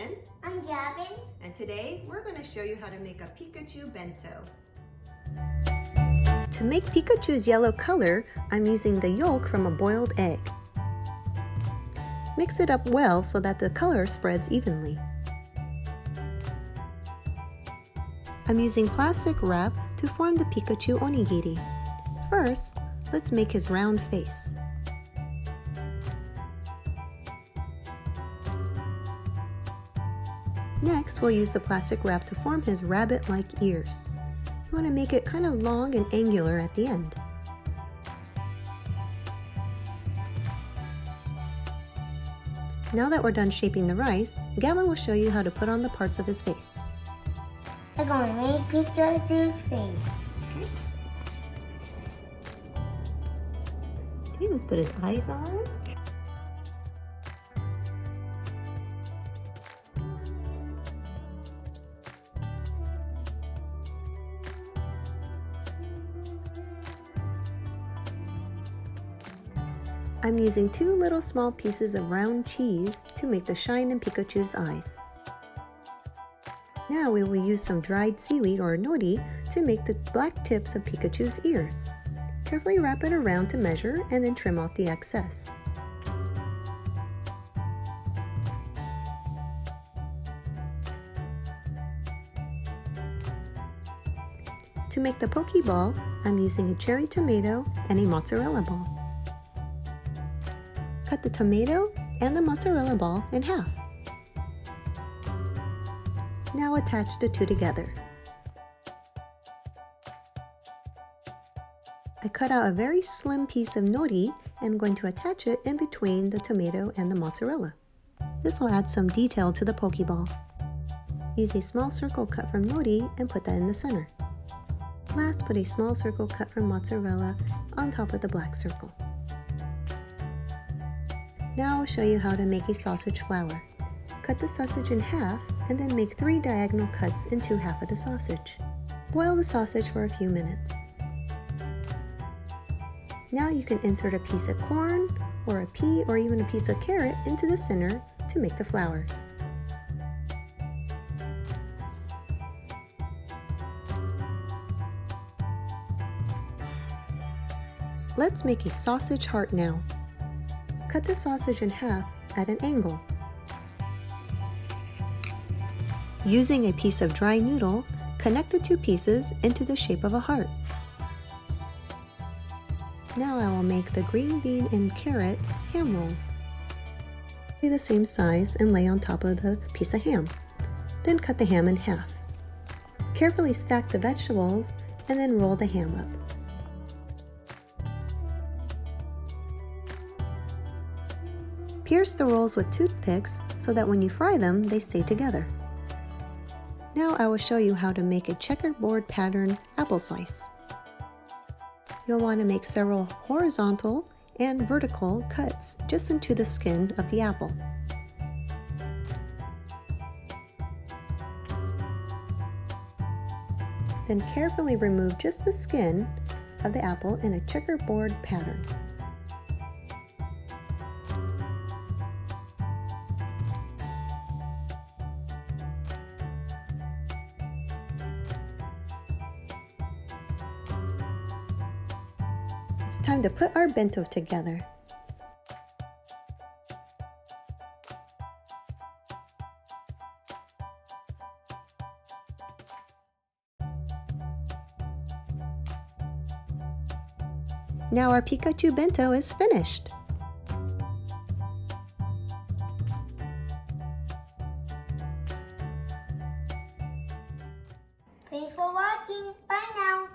Gavin. I'm Gavin. And today we're going to show you how to make a Pikachu Bento. To make Pikachu's yellow color, I'm using the yolk from a boiled egg. Mix it up well so that the color spreads evenly. I'm using plastic wrap to form the Pikachu onigiri. First, let's make his round face. Next, we'll use the plastic wrap to form his rabbit-like ears. You want to make it kind of long and angular at the end. Now that we're done shaping the rice, Gavin will show you how to put on the parts of his face. I'm going to make Pikachu's face. Okay, let's put his eyes on. I'm using 2 little small pieces of round cheese to make the shine in Pikachu's eyes. Now we will use some dried seaweed or Nori to make the black tips of Pikachu's ears. Carefully wrap it around to measure and then trim off the excess. To make the Pokeball, I'm using a cherry tomato and a mozzarella ball. Cut the tomato and the mozzarella ball in half. Now attach the two together. I cut out a very slim piece of Nori and I'm going to attach it in between the tomato and the mozzarella. This will add some detail to the Pokeball. Use a small circle cut from Nori and put that in the center. Last, put a small circle cut from mozzarella on top of the black circle. Now I'll show you how to make a sausage flower. Cut the sausage in half and then make 3 diagonal cuts into half of the sausage. Boil the sausage for a few minutes. Now you can insert a piece of corn or a pea or even a piece of carrot into the center to make the flower. Let's make a sausage heart now. Cut the sausage in half at an angle. Using a piece of dry noodle, connect the 2 pieces into the shape of a heart. Now I will make the green bean and carrot ham roll. Be the same size and lay on top of the piece of ham. Then cut the ham in half. Carefully stack the vegetables and then roll the ham up. Pierce the rolls with toothpicks so that when you fry them, they stay together. Now I will show you how to make a checkerboard pattern apple slice. You'll want to make several horizontal and vertical cuts just into the skin of the apple. Then carefully remove just the skin of the apple in a checkerboard pattern. It's time to put our bento together. Now our Pikachu Bento is finished. Thanks for watching. Bye now.